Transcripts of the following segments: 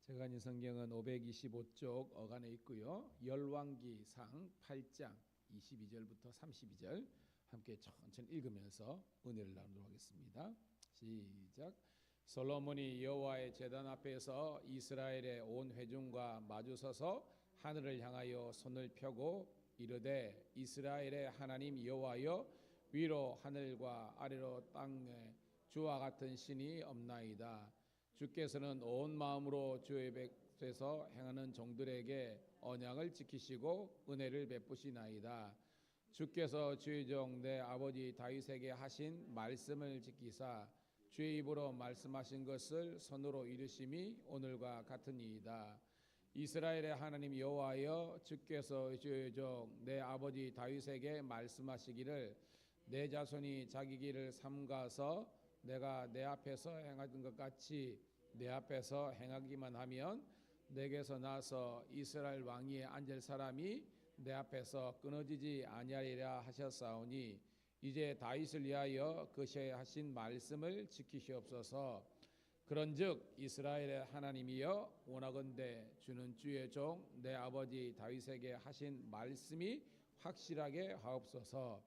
제가 가진 성경은 525쪽 어간에 있고요. 열왕기상 8장 22절부터 32절 함께 천천히 읽으면서 은혜를 나누도록 하겠습니다. 시작. 솔로몬이 여호와의 제단 앞에서 이스라엘의 온 회중과 마주서서 하늘을 향하여 손을 펴고 이르되 이스라엘의 하나님 여호와여, 위로 하늘과 아래로 땅에 주와 같은 신이 없나이다. 주께서는 온 마음으로 주의 백성에서 행하는 종들에게 언약을 지키시고 은혜를 베푸시나이다. 주께서 주의 종 내 아버지 다윗에게 하신 말씀을 지키사 주의 입으로 말씀하신 것을 손으로 이루심이 오늘과 같으니이다. 이스라엘의 하나님 여호와여, 주께서 주의 종 내 아버지 다윗에게 말씀하시기를 내 자손이 자기 길을 삼가서 내가 내 앞에서 행하던 것 같이 내 앞에서 행하기만 하면 내게서 나서 이스라엘 왕위에 앉을 사람이 내 앞에서 끊어지지 아니하리라 하셨사오니 이제 다윗을 위하여 그시 하신 말씀을 지키시옵소서. 그런즉 이스라엘의 하나님이여, 원하건대 주는 주의 종 내 아버지 다윗에게 하신 말씀이 확실하게 하옵소서.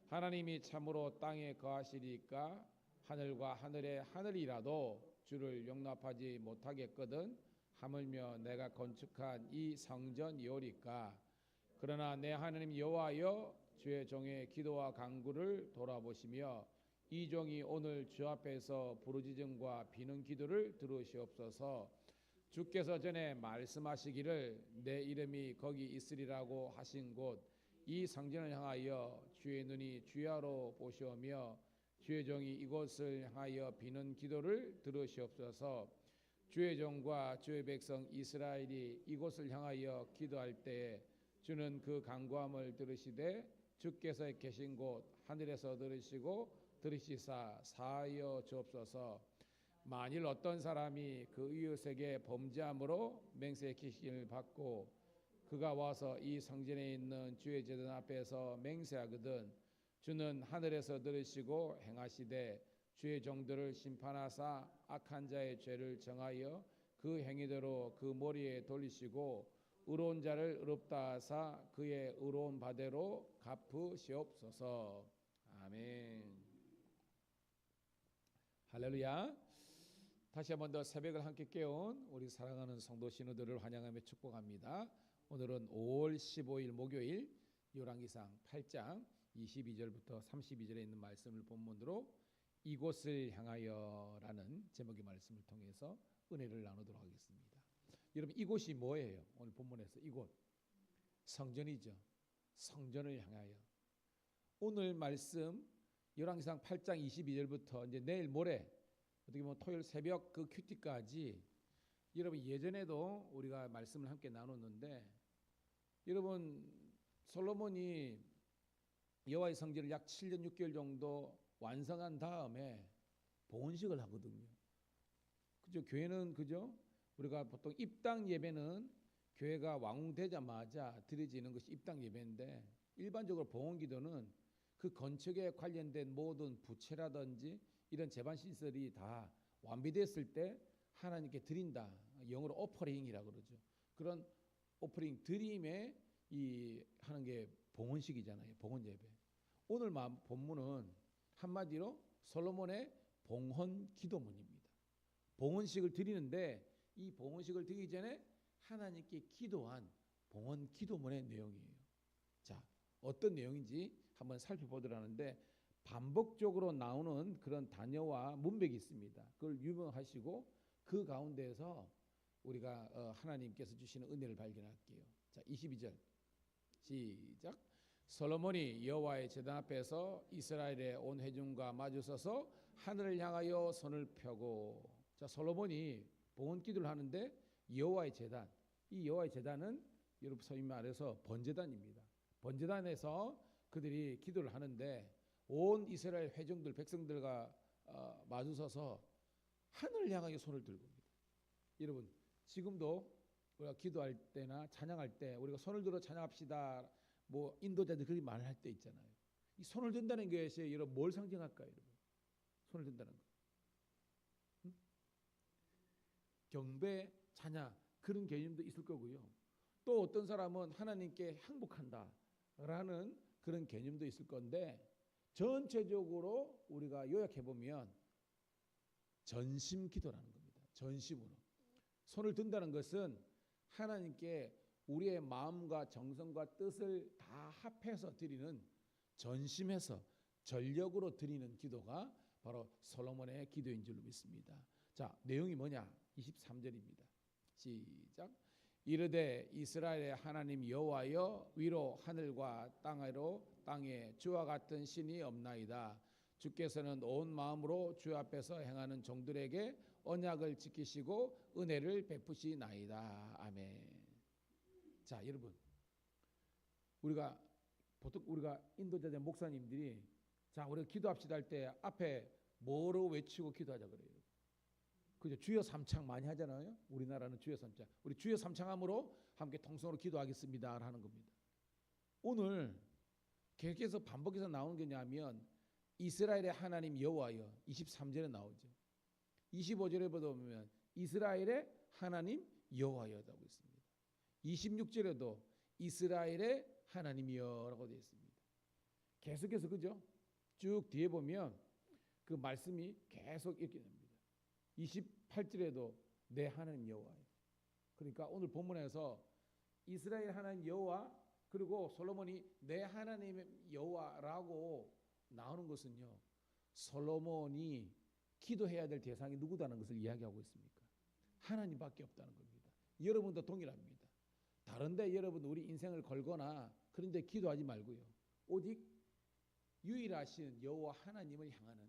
하나님이 참으로 땅에 거하시리까 하늘과 하늘의 하늘이라도 주를 용납하지 못하겠거든 하물며 내가 건축한 이 성전이오리까. 그러나 내 하나님 여호와여, 주의 종의 기도와 간구를 돌아보시며 이 종이 오늘 주 앞에서 부르짖음과 비는 기도를 들으시옵소서. 주께서 전에 말씀하시기를 내 이름이 거기 있으리라고 하신 곳 이 성전을 향하여 주의 눈이 주야로 보시오며 주의 종이 이곳을 향하여 비는 기도를 들으시옵소서. 주의 종과 주의 백성 이스라엘이 이곳을 향하여 기도할 때에 주는 그 간구함을 들으시되 주께서 계신 곳 하늘에서 들으시사 사하여 주옵소서. 만일 어떤 사람이 그 이웃에게 범죄함으로 맹세키시기를 받고 그가 와서 이 성전에 있는 주의 제단 앞에서 맹세하거든 주는 하늘에서 들으시고 행하시되 주의 종들을 심판하사 악한 자의 죄를 정하여 그 행위대로 그 머리에 돌리시고 의로운 자를 의롭다 하사 그의 의로운 바대로 갚으시옵소서. 아멘. 할렐루야. 다시 한 번 더 새벽을 함께 깨운 우리 사랑하는 성도 신우들을 환영하며 축복합니다. 오늘은 5월 15일 목요일 열왕기상 8장 22절부터 32절에 있는 말씀을 본문으로 이곳을 향하여라는 제목의 말씀을 통해서 은혜를 나누도록 하겠습니다. 여러분, 이곳이 뭐예요? 오늘 본문에서 이곳 성전이죠. 성전을 향하여. 오늘 말씀 열왕기상 8장 22절부터 이제 내일 모레 어떻게 보면 토요일 새벽 그 큐티까지 여러분, 예전에도 우리가 말씀을 함께 나눴는데 여러분, 솔로몬이 여호와의 성전을 약 7년 6개월 정도 완성한 다음에 봉헌식을 하거든요. 그죠? 교회는 그죠? 우리가 보통 입당 예배는 교회가 왕웅되자마자 드려지는 것이 입당 예배인데 일반적으로 봉헌기도는 그 건축에 관련된 모든 부채라든지 이런 제반 시설이 다 완비됐을 때 하나님께 드린다. 영어로 오퍼링이라고 그러죠. 그런 오퍼링 드림에 이 하는 게 봉헌식이잖아요. 봉헌 예배. 오늘 본문은 한마디로 솔로몬의 봉헌 기도문입니다. 봉헌식을 드리는데 이 봉헌식을 드리기 전에 하나님께 기도한 봉헌 기도문의 내용이에요. 자, 어떤 내용인지 한번 살펴보도록 하는데 반복적으로 나오는 그런 단어와 문맥이 있습니다. 그걸 유명하시고 그 가운데에서 우리가 하나님께서 주시는 은혜를 발견할게요. 자, 22절 시작. 솔로몬이 여호와의 제단 앞에서 이스라엘의 온 회중과 마주서서 하늘을 향하여 손을 펴고. 자, 솔로몬이 봉헌 기도를 하는데 여호와의 제단, 이 여호와의 제단은 여러분 소위 말해서 번제단입니다. 번제단에서 그들이 기도를 하는데 온 이스라엘 회중들 백성들과 마주서서 하늘을 향하여 손을 들고입니다. 여러분, 지금도 우리가 기도할 때나 찬양할 때 우리가 손을 들어 찬양합시다. 뭐 인도자들 그렇게 말을 할 때 있잖아요. 이 손을 든다는 것이 여러분 뭘 상징할까요, 여러분? 손을 든다는 거. 응? 경배 자냐 그런 개념도 있을 거고요. 또 어떤 사람은 하나님께 항복한다라는 그런 개념도 있을 건데 전체적으로 우리가 요약해 보면 전심 기도라는 겁니다. 전심으로 손을 든다는 것은 하나님께 우리의 마음과 정성과 뜻을 다 합해서 드리는 전심해서 전력으로 드리는 기도가 바로 솔로몬의 기도인 줄로 믿습니다. 자, 내용이 뭐냐? 23절입니다. 시작. 이르되 이스라엘의 하나님 여호와여 위로 하늘과 땅으로 땅에 주와 같은 신이 없나이다. 주께서는 온 마음으로 주 앞에서 행하는 종들에게 언약을 지키시고 은혜를 베푸시나이다. 아멘. 자, 여러분, 우리가 인도자들 목사님들이 자, 우리가 기도합시다 할 때 앞에 뭐로 외치고 기도하자 그래요. 그죠? 주여 삼창 많이 하잖아요. 우리나라는 주여 삼창. 우리 주여 삼창함으로 함께 통성으로 기도하겠습니다 하는 겁니다. 오늘 계속해서 반복해서 나오는 게 뭐냐면 이스라엘의 하나님 여호와여 23절에 나오죠. 25절에 보면 이스라엘의 하나님 여호와여라고 있습니다. 26절에도 이스라엘의 하나님이여라고 되어 있습니다. 계속해서 그죠? 쭉 뒤에 보면 그 말씀이 계속 이렇게 됩니다. 28절에도 내 하나님 여호와여. 그러니까 오늘 본문에서 이스라엘 하나님 여호와 그리고 솔로몬이 내 하나님 여호와라고 나오는 것은요. 솔로몬이 기도해야 될 대상이 누구다는 것을 이야기하고 있습니까? 하나님밖에 없다는 겁니다. 여러분도 동일합니다. 다른데 여러분 우리 인생을 걸거나 그런데 기도하지 말고요. 오직 유일하신 여호와 하나님을 향하는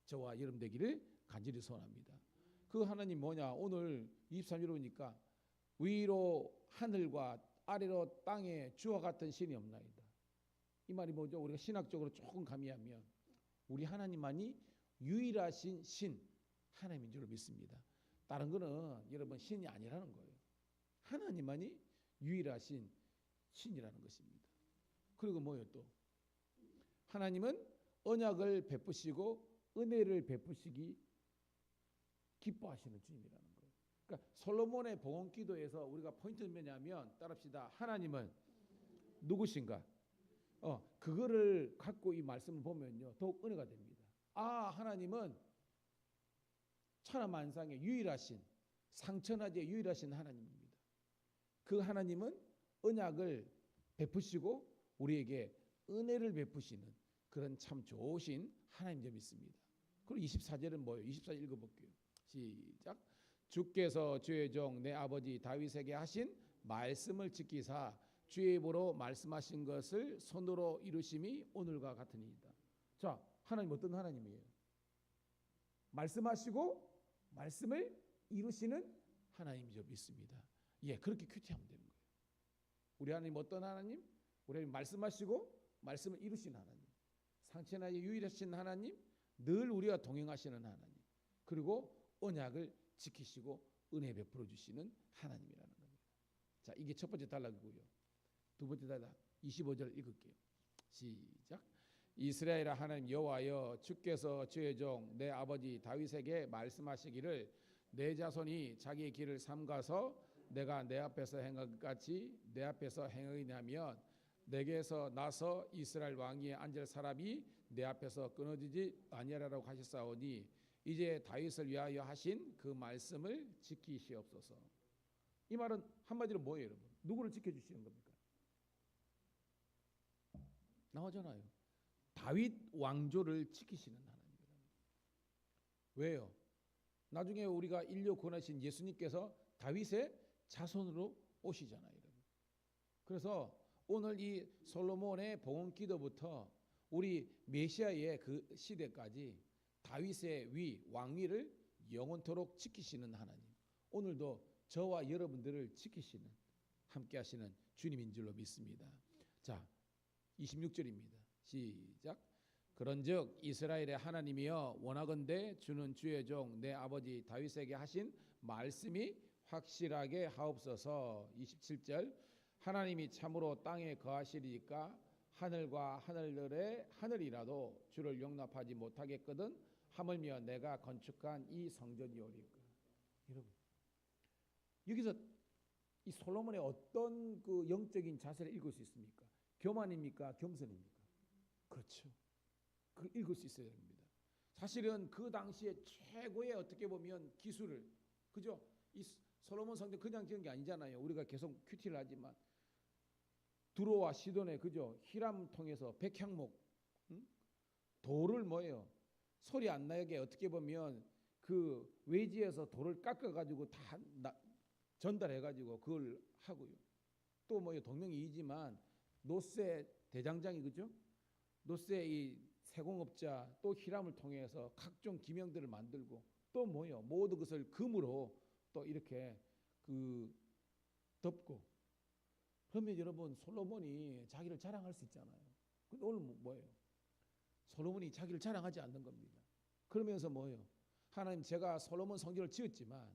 저와 여러분 되기를 간절히 소원합니다. 그 하나님 뭐냐? 오늘 23절 보니까 위로 하늘과 아래로 땅에 주와 같은 신이 없나이다. 이 말이 뭐죠? 우리가 신학적으로 조금 가미하면 우리 하나님만이 유일하신 신 하나님인 줄 믿습니다. 다른 거는 여러분 신이 아니라는 거예요. 하나님만이 유일하신 신이라는 것입니다. 그리고 뭐예요 또? 하나님은 언약을 베푸시고 은혜를 베푸시기 기뻐하시는 주님이라는 거예요. 그러니까 솔로몬의 봉헌 기도에서 우리가 포인트는 뭐냐면 따릅시다. 하나님은 누구신가? 그거를 갖고 이 말씀을 보면요 더욱 은혜가 됩니다. 아, 하나님은 천하만상의 유일하신 상천하지의 유일하신 하나님입니다. 그 하나님은 언약을 베푸시고 우리에게 은혜를 베푸시는 그런 참 좋으신 하나님 점 있습니다. 그리고 24절은 뭐예요? 24절 읽어볼게요. 시작. 주께서 주의 종 내 아버지 다윗에게 하신 말씀을 지키사 주의 입으로 말씀하신 것을 손으로 이루심이 오늘과 같으니이다. 자, 하나님 어떤 하나님이에요? 말씀하시고 말씀을 이루시는 하나님이죠 믿습니다. 예, 그렇게 큐티하면 되는 거예요. 우리 하나님 어떤 하나님? 우리 하나님 말씀하시고 말씀을 이루시는 하나님. 상천하에 유일하신 하나님, 늘 우리와 동행하시는 하나님. 그리고 언약을 지키시고 은혜 베풀어 주시는 하나님이라는 겁니다. 자, 이게 첫 번째 단락이고요. 두 번째 단락 25절 읽을게요. 시작. 이스라엘 하나님 여호와여 주께서 주의 종 내 아버지 다윗에게 말씀하시기를 내 자손이 자기의 길을 삼가서 내가 내 앞에서 행한 것 같이 내 앞에서 행하냐면 내게서 나서 이스라엘 왕위에 앉을 사람이 내 앞에서 끊어지지 아니하라고 하셨사오니 이제 다윗을 위하여 하신 그 말씀을 지키시옵소서. 이 말은 한마디로 뭐예요, 여러분? 누구를 지켜주시는 겁니까? 나오잖아요. 다윗 왕조를 지키시는 하나님입니다. 왜요? 나중에 우리가 인류 구원하신 예수님께서 다윗의 자손으로 오시잖아요, 여러분. 그래서 오늘 이 솔로몬의 봉헌 기도부터 우리 메시아의 그 시대까지 다윗의 왕위를 영원토록 지키시는 하나님. 오늘도 저와 여러분들을 지키시는 함께 하시는 주님인 줄로 믿습니다. 자, 26절입니다. 시작. 그런즉 이스라엘의 하나님이여 원하건대 주는 주의 종 내 아버지 다윗에게 하신 말씀이 확실하게 하옵소서. 27절. 하나님이 참으로 땅에 거하시리까 하늘과 하늘들의 하늘이라도 주를 용납하지 못하겠거든 하물며 내가 건축한 이 성전이오리까. 여러분, 여기서 이 솔로몬의 어떤 그 영적인 자세를 읽을 수 있습니까? 교만입니까? 겸손입니까? 그렇죠. 그 읽을 수 있어야 됩니다. 사실은 그 당시에 최고의 어떻게 보면 기술을, 그죠? 이 솔로몬 성전 그냥 지은 게 아니잖아요. 우리가 계속 큐티를 하지만 두로와 시돈의, 그죠? 히람 통해서 백향목, 응? 돌을 뭐예요? 소리 안 나게 어떻게 보면 그 외지에서 돌을 깎아 가지고 다 전달해 가지고 그걸 하고요. 또 뭐예요? 동명이이지만 노세 대장장이, 그죠? 노세 이 세공업자 또 히람을 통해서 각종 기명들을 만들고 또 뭐예요? 모든 것을 금으로 또 이렇게 그 덮고. 그러면 여러분 솔로몬이 자기를 자랑할 수 있잖아요. 근데 오늘 뭐예요? 솔로몬이 자기를 자랑하지 않는 겁니다. 그러면서 뭐예요? 하나님, 제가 솔로몬 성전을 지었지만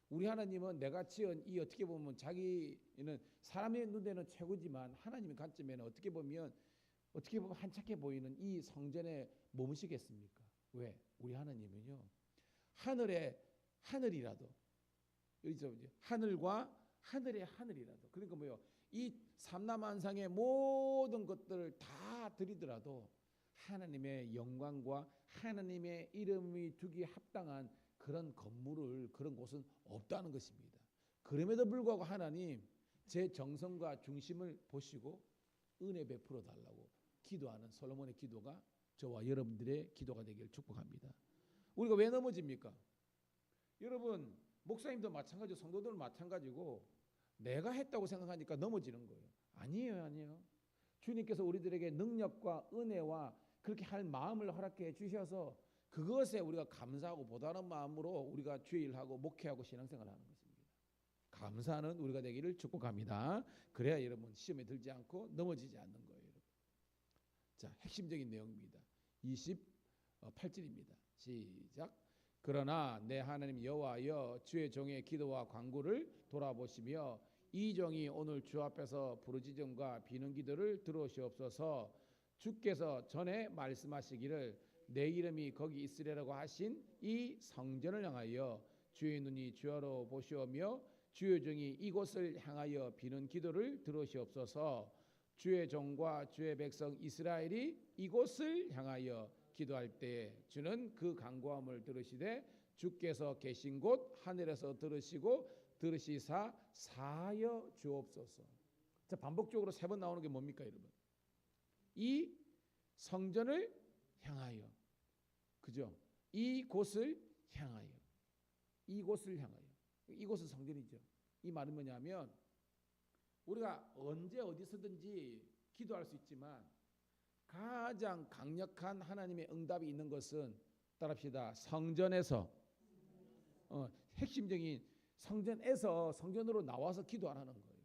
우리 하나님은 내가 지은 이 어떻게 보면 자기는 사람의 눈에는 최고지만 하나님의 관점에는 어떻게 보면 한착해 보이는 이 성전에 머무시겠습니까? 왜? 우리 하나님은요, 하늘이라도, 여기서 하늘과 하늘의 하늘이라도, 그러니까 뭐요? 이 삼라만상의 모든 것들을 다 드리더라도 하나님의 영광과 하나님의 이름이 두기 합당한 그런 건물을, 그런 곳은 없다는 것입니다. 그럼에도 불구하고 하나님, 제 정성과 중심을 보시고 은혜 베풀어 달라고 기도하는 솔로몬의 기도가 저와 여러분들의 기도가 되기를 축복합니다. 우리가 왜 넘어집니까? 여러분, 목사님도 마찬가지고 성도들도 마찬가지고 내가 했다고 생각하니까 넘어지는 거예요. 아니에요. 주님께서 우리들에게 능력과 은혜와 그렇게 할 마음을 허락해 주셔서 그것에 우리가 감사하고 보다는 마음으로 우리가 주의 일하고 목회하고 신앙생활을 하는 것입니다. 감사하는 우리가 되기를 축복합니다. 그래야 여러분 시험에 들지 않고 넘어지지 않는 거예요. 자, 핵심적인 내용입니다. 28절입니다. 시작. 그러나 내 하나님 여호와여, 주의 종의 기도와 간구를 돌아보시며 이 종이 오늘 주 앞에서 부르짖음과 비는 기도를 들으시옵소서. 주께서 전에 말씀하시기를 내 이름이 거기 있으리라고 하신 이 성전을 향하여 주의 눈이 주야로 보시오며 주의 종이 이곳을 향하여 비는 기도를 들으시옵소서. 주의 종과 주의 백성 이스라엘이 이곳을 향하여 기도할 때 주는 그 간구함을 들으시되 주께서 계신 곳 하늘에서 들으시고 들으시사 사하여 주옵소서. 자, 반복적으로 3번 나오는 게 뭡니까, 여러분? 이 성전을 향하여, 그죠? 이곳을 향하여, 이곳을 향하여. 이곳은 성전이죠. 이 말은 뭐냐면 우리가 언제 어디서든지 기도할 수 있지만 가장 강력한 하나님의 응답이 있는 것은, 따라합시다, 성전에서, 핵심적인 성전에서, 성전으로 나와서 기도하라는 거예요.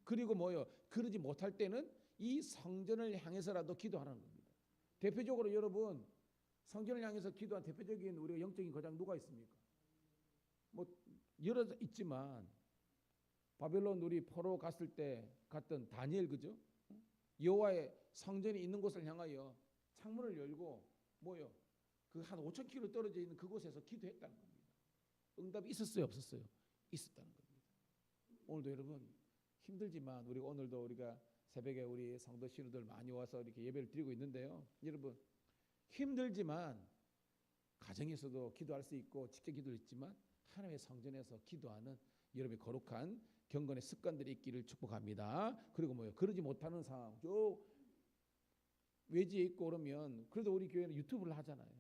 그리고 뭐요? 그러지 못할 때는 이 성전을 향해서라도 기도하라는 겁니다. 대표적으로 여러분, 성전을 향해서 기도한 대표적인 우리가 영적인 거장 누가 있습니까? 뭐 여러 있지만 바벨론 우리 포로 갔을 때 갔던 다니엘, 그죠? 여호와의 성전이 있는 곳을 향하여 창문을 열고 뭐요? 그 한 5,000km 떨어져 있는 그곳에서 기도했다는 겁니다. 응답이 있었어요, 없었어요? 있었다는 겁니다. 오늘도 여러분 힘들지만 우리가 오늘도 우리가 새벽에 우리 성도 신우들 많이 와서 이렇게 예배를 드리고 있는데요. 여러분 힘들지만 가정에서도 기도할 수 있고 직접 기도를 있지만 하나님의 성전에서 기도하는 여러분의 거룩한 경건의 습관들이 있기를 축복합니다. 그리고 뭐요? 그러지 못하는 상황, 저 외지에 있고 그러면 그래도 우리 교회는 유튜브를 하잖아요.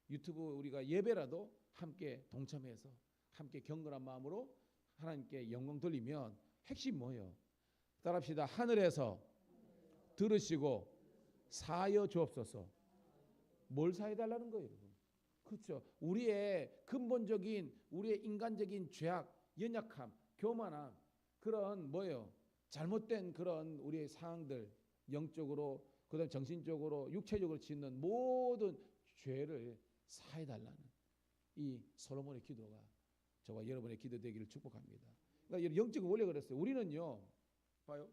유튜브 우리가 예배라도 함께 동참해서 함께 경건한 마음으로 하나님께 영광 돌리면 핵심 뭐예요? 따라합시다. 하늘에서 들으시고 사하여 주옵소서. 뭘 사해달라는 거예요, 여러분? 그렇죠. 우리의 근본적인 우리의 인간적인 죄악, 연약함, 교만함, 그런 뭐예요? 잘못된 그런 우리의 상황들, 영적으로, 그다음 정신적으로, 육체적으로 짓는 모든 죄를 사해달라는 이 솔로몬의 기도가 저와 여러분의 기도 되기를 축복합니다. 그러니까 영적 원래 그랬어요. 우리는요, 봐요.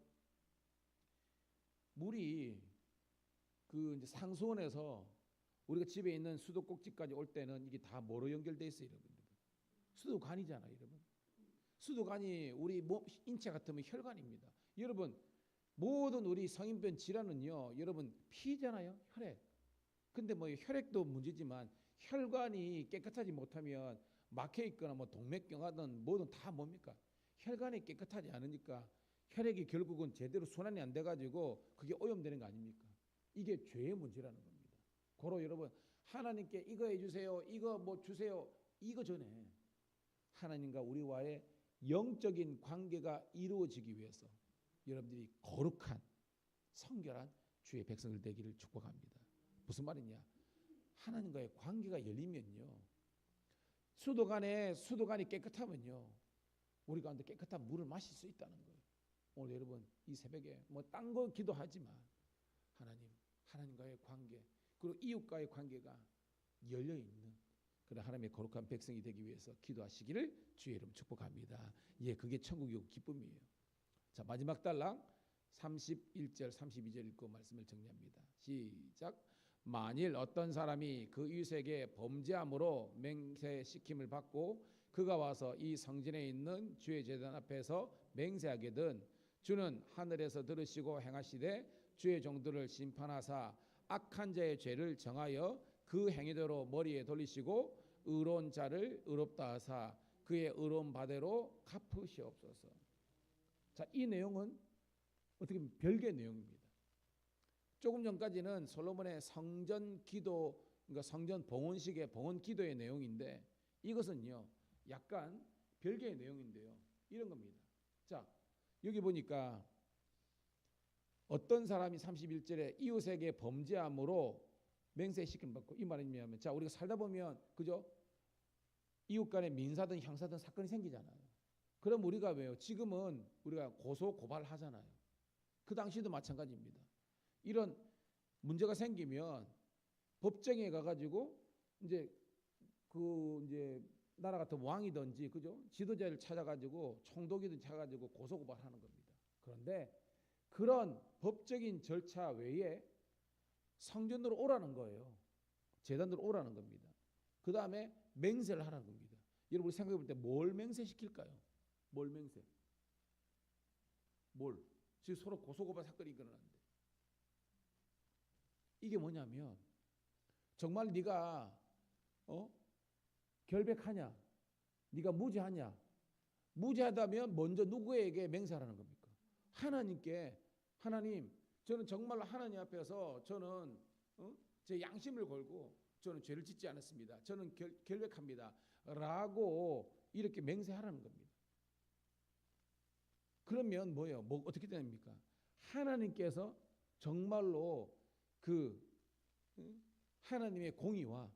물이 그 이제 상수원에서 우리가 집에 있는 수도꼭지까지 올 때는 이게 다 뭐로 연결돼 있어요, 여러분들? 수도관이잖아요, 여러분. 수도관이 우리 몸 인체 같으면 혈관입니다. 여러분 모든 우리 성인병 질환은요, 여러분 피잖아요, 혈액. 근데 뭐 혈액도 문제지만 혈관이 깨끗하지 못하면 막혀 있거나 뭐 동맥경화든 뭐든 다 뭡니까? 혈관이 깨끗하지 않으니까 혈액이 결국은 제대로 순환이 안 돼가지고 그게 오염되는 거 아닙니까? 이게 죄의 문제라는 겁니다. 고로 여러분 하나님께 이거 해주세요, 이거 뭐 주세요, 이거 전에 하나님과 우리와의 영적인 관계가 이루어지기 위해서 여러분들이 거룩한 성결한 주의 백성들 되기를 축복합니다. 무슨 말이냐? 하나님과의 관계가 열리면요, 수도관이 깨끗하면요, 우리 가운데 깨끗한 물을 마실 수 있다는 거예요. 오늘 여러분 이 새벽에 뭐 딴 거 기도하지만 하나님과의 관계, 그리고 이웃과의 관계가 열려 있는 그런 하나님의 거룩한 백성이 되기 위해서 기도하시기를 주의 이름 축복합니다. 예, 그게 천국의 기쁨이에요. 자, 마지막 달랑 31절 32절 읽고 말씀을 정리합니다. 시작. 만일 어떤 사람이 그 이웃에게 범죄함으로 맹세시킴을 받고 그가 와서 이 성전에 있는 주의 제단 앞에서 맹세하게든 주는 하늘에서 들으시고 행하시되 주의 종들을 심판하사 악한 자의 죄를 정하여 그 행위대로 머리에 돌리시고 의로운 자를 의롭다 하사 그의 의로운 바대로 갚으시옵소서. 자, 이 내용은 어떻게 보면 별개의 내용입니다. 조금 전까지는 솔로몬의 성전 기도, 그러니까 성전 봉헌식의 봉헌 기도의 내용인데 이것은요 약간 별개의 내용인데요, 이런 겁니다. 자, 여기 보니까 어떤 사람이 31절에 이웃에게 범죄함으로 맹세시킴 받고, 이 말은 뭐냐면, 자, 우리가 살다 보면 그죠? 이웃 간에 민사든 형사든 사건이 생기잖아요. 그럼 우리가 왜요? 지금은 우리가 고소 고발 하잖아요. 그 당시도 마찬가지입니다. 이런 문제가 생기면 법정에 가가지고 이제 나라 같은 왕이든지 그죠? 지도자를 찾아가지고 총독이든 찾아가지고 고소 고발하는 겁니다. 그런데 그런 법적인 절차 외에 성전으로 오라는 거예요. 제단으로 오라는 겁니다. 그 다음에 맹세를 하라는 겁니다. 여러분 우리 생각해 볼 때 뭘 맹세시킬까요? 뭘 맹세? 뭘? 지금 서로 고소고발 사건이 일어났는데 이게 뭐냐면 정말 네가 결백하냐? 네가 무죄하냐? 무죄하다면 먼저 누구에게 맹세하라는 겁니까? 하나님께. 하나님, 저는 정말 하나님 앞에서 저는 제 양심을 걸고 저는 죄를 짓지 않았습니다. 저는 결백합니다. 라고 이렇게 맹세하라는 겁니다. 그러면 뭐예요? 뭐 어떻게 됩니까? 하나님께서 정말로 그 하나님의 공의와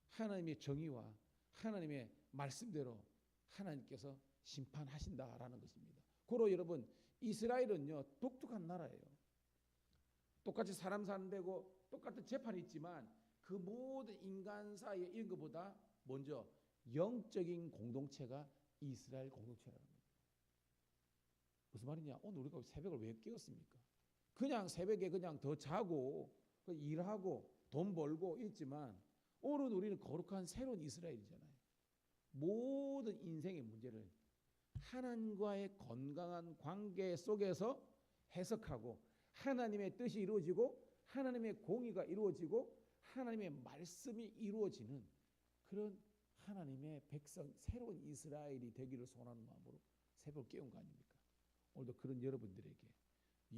하나님의 정의와 하나님의 말씀대로 하나님께서 심판하신다라는 것입니다. 고로 여러분 이스라엘은요 독특한 나라예요. 똑같이 사람 사는 데고 똑같은 재판이 있지만 그 모든 인간 사이에 이런 것보다 먼저 영적인 공동체가 이스라엘 공동체라는 겁니다. 무슨 말이냐? 오늘 우리가 새벽을 왜 깨웠습니까? 그냥 새벽에 그냥 더 자고 일하고 돈 벌고 있지만 오늘 우리는 거룩한 새로운 이스라엘이잖아요. 모든 인생의 문제를 하나님과의 건강한 관계 속에서 해석하고 하나님의 뜻이 이루어지고 하나님의 공의가 이루어지고 하나님의 말씀이 이루어지는 그런 하나님의 백성, 새로운 이스라엘이 되기를 소원하는 마음으로 새벽 깨운 거 아닙니까? 오늘도 그런 여러분들에게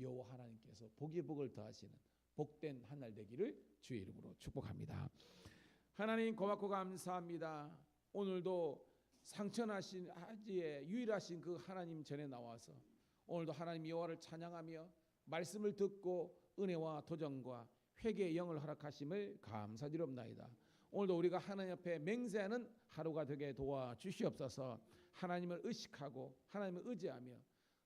여호와 하나님께서 복의 복을 더하시는 복된 한 날 되기를 주의 이름으로 축복합니다. 하나님 고맙고 감사합니다. 오늘도 상천하신 하지에 유일하신 그 하나님 전에 나와서 오늘도 하나님 여호와를 찬양하며 말씀을 듣고 은혜와 도전과 회개의 영을 허락하심을 감사드리옵나이다. 오늘도 우리가 하나님 앞에 맹세하는 하루가 되게 도와주시옵소서. 하나님을 의식하고 하나님을 의지하며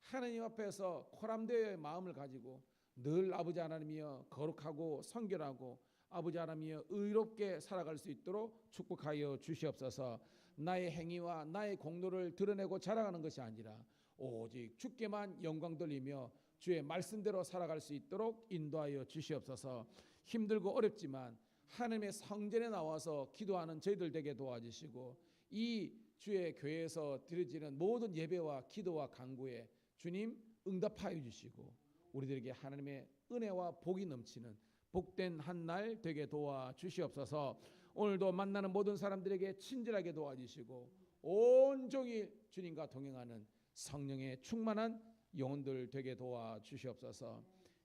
하나님 앞에서 코람되어의 마음을 가지고 늘 아버지 하나님이여 거룩하고 성결하고 아버지 하나님이여 의롭게 살아갈 수 있도록 축복하여 주시옵소서. 나의 행위와 나의 공로를 드러내고 자랑하는 것이 아니라 오직 주께만 영광 돌리며 주의 말씀대로 살아갈 수 있도록 인도하여 주시옵소서. 힘들고 어렵지만 하나님의 성전에 나와서 기도하는 저희들 되게 도와주시고 이 주의 교회에서 드려지는 모든 예배와 기도와 간구에 주님 응답하여 주시고 우리들에게 하나님의 은혜와 복이 넘치는 복된 한 날 되게 도와 주시옵소서. 오늘도 만나는 모든 사람들에게 친절하게 도와주시고 온종일 주님과 동행하는 성령의 충만한 영혼들 되게 도와 주시옵소서.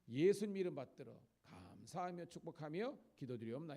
예수님 이름 받들어 감사하며 축복하며 기도드리옵나이다.